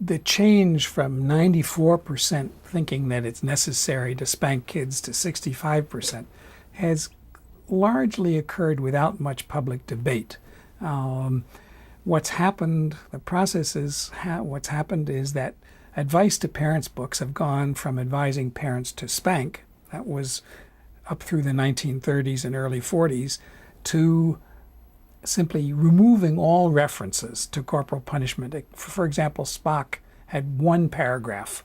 the change from 94% thinking that it's necessary to spank kids to 65% has largely occurred without much public debate. What's happened, the process is, what's happened is that advice to parents books have gone from advising parents to spank, that was up through the 1930s and early 40s, to simply removing all references to corporal punishment. For example, Spock had one paragraph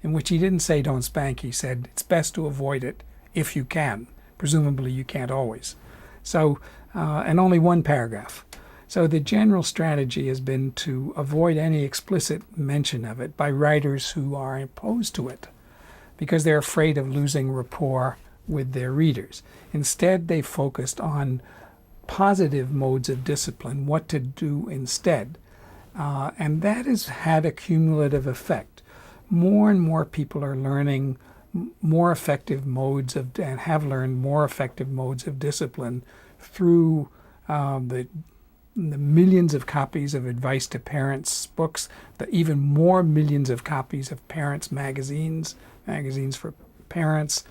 in which he didn't say don't spank, he said it's best to avoid it if you can. Presumably you can't always. So, and only one paragraph. So the general strategy has been to avoid any explicit mention of it by writers who are opposed to it because they're afraid of losing rapport with their readers. Instead, they focused on positive modes of discipline, what to do instead. And that has had a cumulative effect. More and more people are learning more effective modes of, and have learned more effective modes of discipline through the millions of copies of advice to parents books, the even more millions of copies of parents magazines for parents,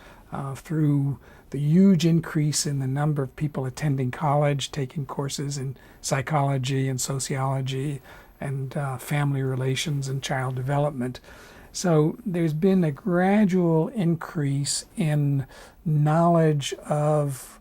through the huge increase in the number of people attending college, taking courses in psychology and sociology and family relations and child development. So there's been a gradual increase in knowledge of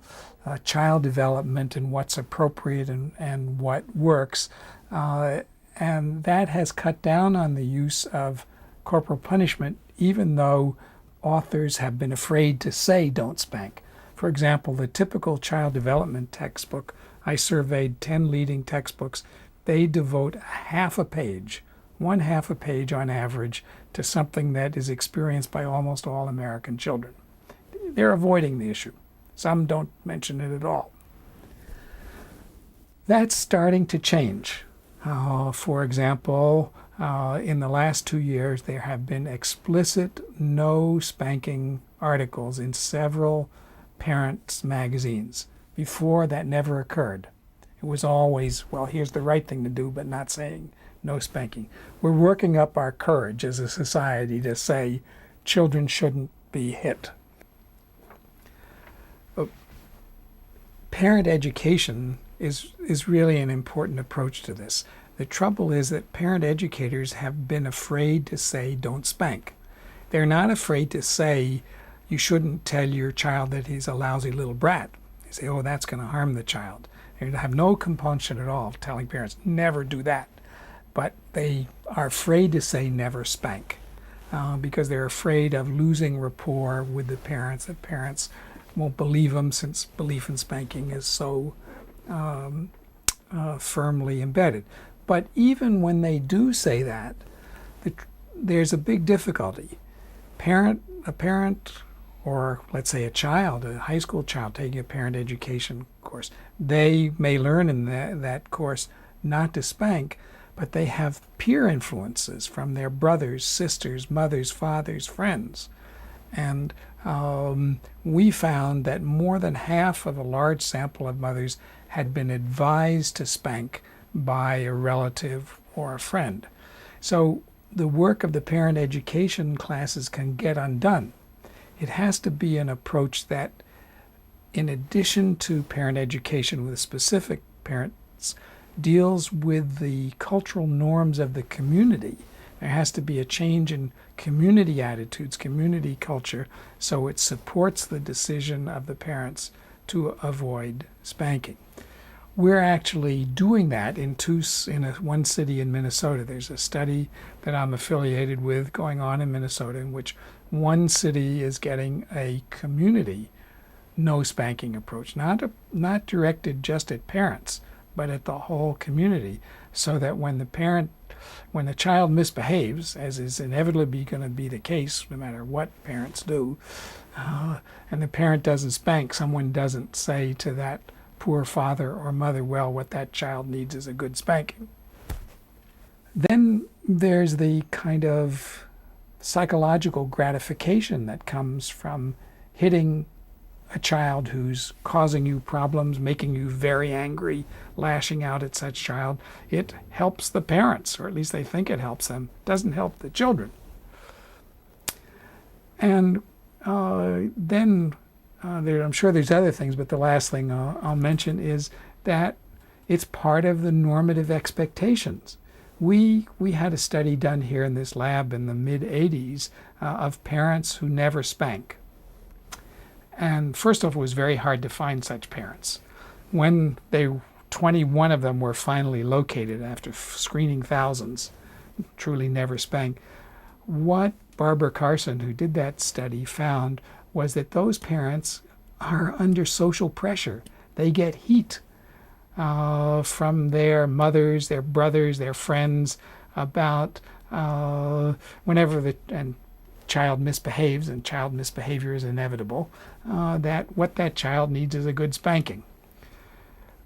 child development and what's appropriate and what works. And that has cut down on the use of corporal punishment, even though authors have been afraid to say don't spank. For example, the typical child development textbook, I surveyed 10 leading textbooks, they devote half a page, one half a page on average, to something that is experienced by almost all American children. They're avoiding the issue. Some don't mention it at all. That's starting to change. For example, in the last 2 years, there have been explicit no spanking articles in several parents' magazines. Before, that never occurred. It was always, well, here's the right thing to do, but not saying no spanking. We're working up our courage as a society to say children shouldn't be hit. Parent education is really an important approach to this. The trouble is that parent educators have been afraid to say don't spank. They're not afraid to say you shouldn't tell your child that he's a lousy little brat. They say, oh, that's going to harm the child. They have no compunction at all telling parents never do that. But they are afraid to say never spank because they're afraid of losing rapport with the parents, that parents won't believe them since belief in spanking is so firmly embedded. But even when they do say that, there's a big difficulty. A parent, or let's say a child, a high school child taking a parent education course, they may learn in that course not to spank, but they have peer influences from their brothers, sisters, mothers, fathers, friends. And we found that more than half of a large sample of mothers had been advised to spank by a relative or a friend. So the work of the parent education classes can get undone. It has to be an approach that, in addition to parent education with specific parents, deals with the cultural norms of the community. There has to be a change in community attitudes, community culture, so it supports the decision of the parents to avoid spanking. We're actually doing that in one city in Minnesota. There's a study that I'm affiliated with going on in Minnesota in which one city is getting a community no spanking approach, not directed just at parents, but at the whole community, so that when the child misbehaves, as is inevitably going to be the case no matter what parents do, and the parent doesn't spank, someone doesn't say to that poor father or mother, well, what that child needs is a good spanking. Then there's the kind of psychological gratification that comes from hitting a child who's causing you problems, making you very angry, lashing out at such child, it helps the parents, or at least they think it helps them. It doesn't help the children. And then I'm sure there's other things, but the last thing I'll mention is that it's part of the normative expectations. We had a study done here in this lab in the mid-'80s of parents who never spank. And first off, it was very hard to find such parents. When 21 of them were finally located after screening thousands, truly never spank, what Barbara Carson, who did that study, found was that those parents are under social pressure. They get heat from their mothers, their brothers, their friends about whenever the child misbehaves, and child misbehavior is inevitable, that what that child needs is a good spanking.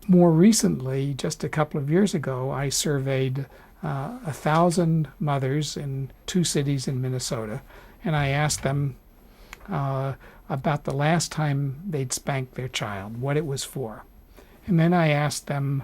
More recently, just a couple of years ago, I surveyed 1,000 mothers in 2 cities in Minnesota, and I asked them about the last time they'd spanked their child, what it was for. And then I asked them,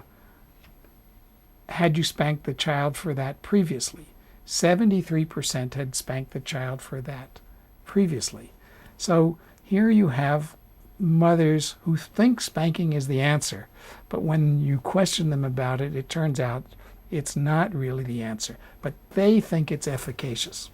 had you spanked the child for that previously? 73% had spanked the child for that previously. So here you have mothers who think spanking is the answer, but when you question them about it, it turns out it's not really the answer, but they think it's efficacious.